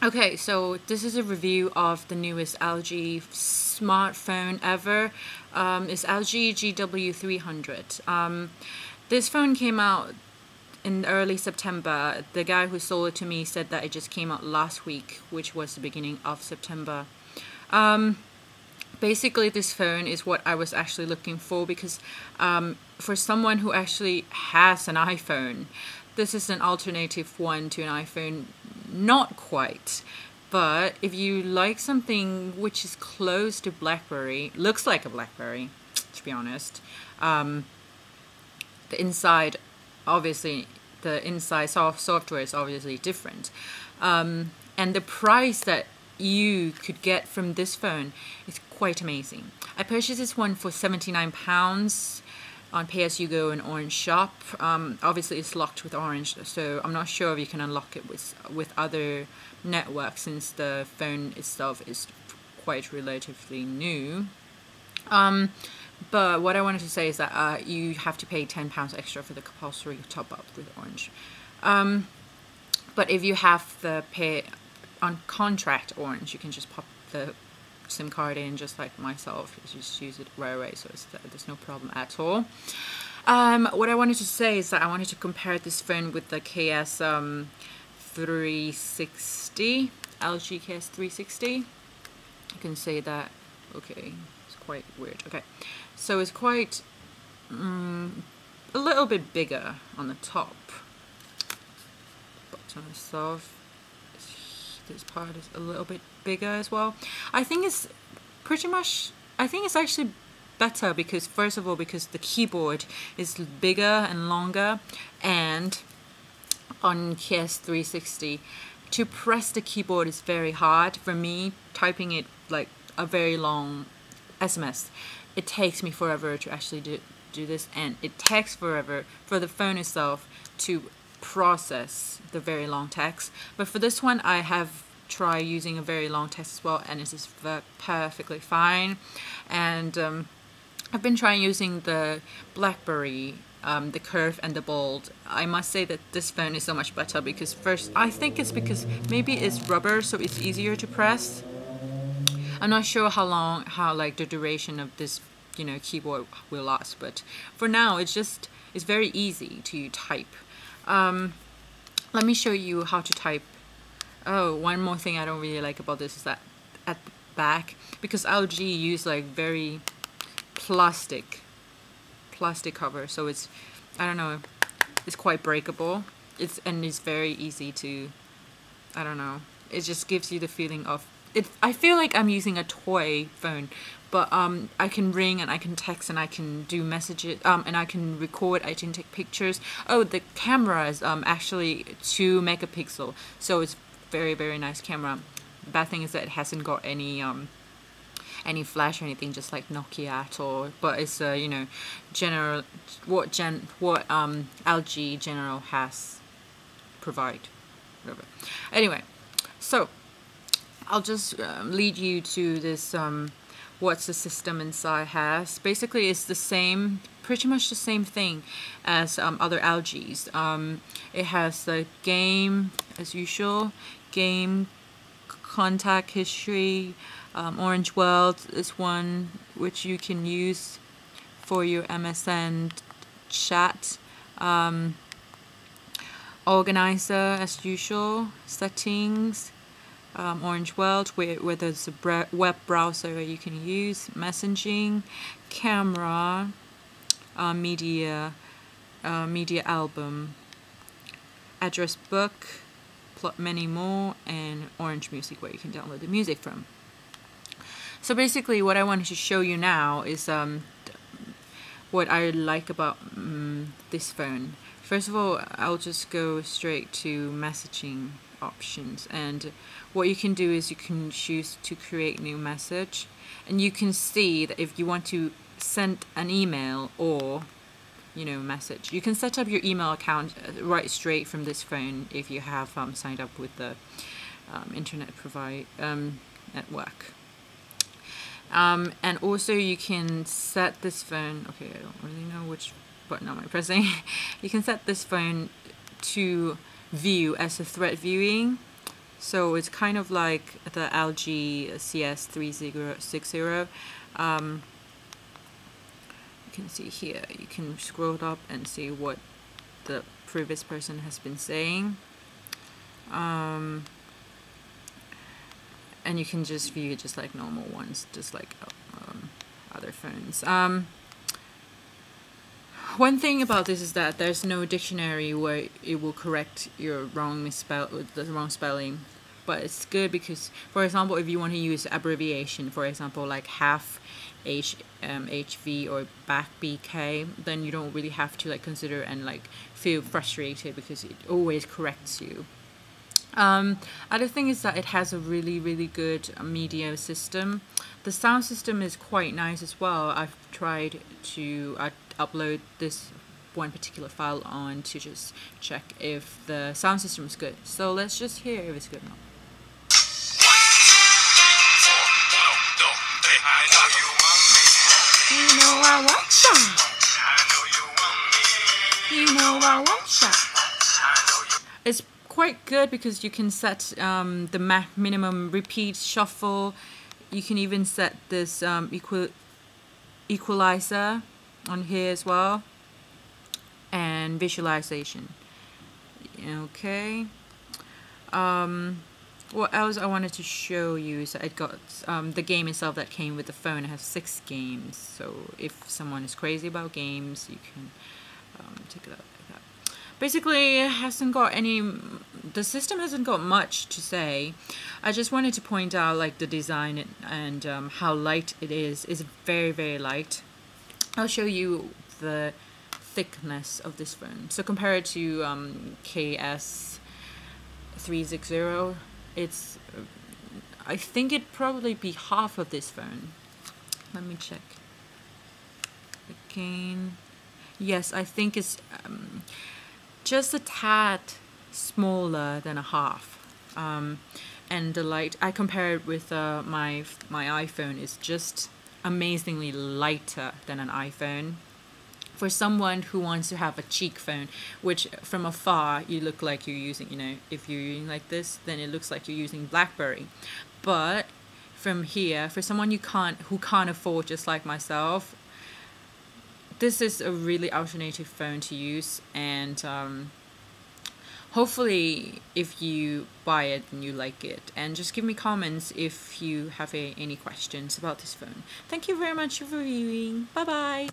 Okay, so this is a review of the newest LG smartphone ever. It's LG GW300. This phone came out in early September. The guy who sold it to me said that it just came out last week, which was the beginning of September. Basically, this phone is what I was actually looking for because for someone who actually has an iPhone, this is an alternative one to an iPhone. Not quite, but if you like something which is close to BlackBerry, looks like a BlackBerry, to be honest, the inside, obviously, the inside software is obviously different, and the price that you could get from this phone is quite amazing. I purchased this one for £79 on Pay As You Go and Orange Shop. Obviously it's locked with Orange, so I'm not sure if you can unlock it with other networks since the phone itself is quite relatively new. But what I wanted to say is that you have to pay £10 extra for the compulsory top up with Orange. But if you have the pay on contract Orange, you can just pop the SIM card in just like myself. You just use it right away, so there's no problem at all. What I wanted to say is that I wanted to compare this phone with the KS 360, LG KS 360. You can say that, okay, it's quite weird. Okay, so it's quite a little bit bigger on the top, but on itself, this part is a little bit bigger as well. I think it's actually better because, first of all, because the keyboard is bigger and longer, and on KS 360 to press the keyboard is very hard. For me, typing it like a very long SMS, it takes me forever to actually do this, and it takes forever for the phone itself to process the very long text. But for this one, I have tried using a very long text as well, and it is perfectly fine. And I've been trying using the BlackBerry, the curve and the bold. I must say that this phone is so much better because, first, I think it's because maybe it's rubber, so it's easier to press. I'm not sure how like the duration of this, keyboard will last, but for now it's very easy to type. Let me show you how to type. Oh, one more thing I don't really like about this is that at the back, because LG use like very plastic cover, so it's, I don't know, it's quite breakable. It's very easy to, I don't know, it just gives you the feeling of it. I feel like I'm using a toy phone, but I can ring and I can text and I can do messages, and I can record, I can take pictures. Oh, the camera is actually 2 megapixel, so it's very nice camera. Bad thing is that it hasn't got any flash or anything, just like Nokia at all. But it's general what LG General has provide. Whatever. Anyway, so I'll just lead you to this. What's the system inside has. Basically, it's the same, pretty much the same thing as other LGs. It has the game as usual, game, contact history, Orange World is one which you can use for your MSN chat, organizer as usual, settings, Orange World where there's a web browser you can use, messaging, camera, media album, address book, many more, and Orange Music where you can download the music from. So basically what I wanted to show you now is what I like about this phone. First of all, I'll just go straight to messaging options, and what you can do is you can choose to create new message, and you can see that if you want to send an email or message, you can set up your email account right straight from this phone if you have signed up with the internet network. And also you can set this phone, okay, I don't really know which button am I pressing. You can set this phone to view as a thread viewing, So it's kind of like the LG CS3060. You can see here, you can scroll up and see what the previous person has been saying. And you can just view it just like normal ones, just like other phones. One thing about this is that there's no dictionary where it will correct your wrong spelling, but it's good because, for example, if you want to use abbreviation, for example, like half HV or back BK, then you don't really have to like consider and like feel frustrated because it always corrects you. Other thing is that it has a really good media system. The sound system is quite nice as well. I've tried to upload this one particular file on to just check if the sound system is good. So let's just hear if it's good or not. You know I want some. You know I want some. It's quite good because you can set the minimum repeat shuffle. You can even set this equalizer on here as well, and visualization. Okay. What else I wanted to show you is that it got the game itself that came with the phone. It has 6 games, so if someone is crazy about games, you can take it out like that. Basically, it hasn't got any. The system hasn't got much to say. I just wanted to point out like the design and how light it is. It's very light. I'll show you the thickness of this phone. So compared to KS360, it's I think it'd probably be half of this phone. Let me check again. Yes, I think it's just a tad smaller than a half. And the light, I compare it with my iPhone, is just amazingly lighter than an iPhone. For someone who wants to have a cheek phone, which from afar you look like you're using, if you're using like this, then it looks like you're using BlackBerry. But from here, for someone who can't afford, just like myself, this is a really alternative phone to use. And hopefully if you buy it and you like it, and just give me comments if you have any questions about this phone. Thank you very much for viewing. Bye bye.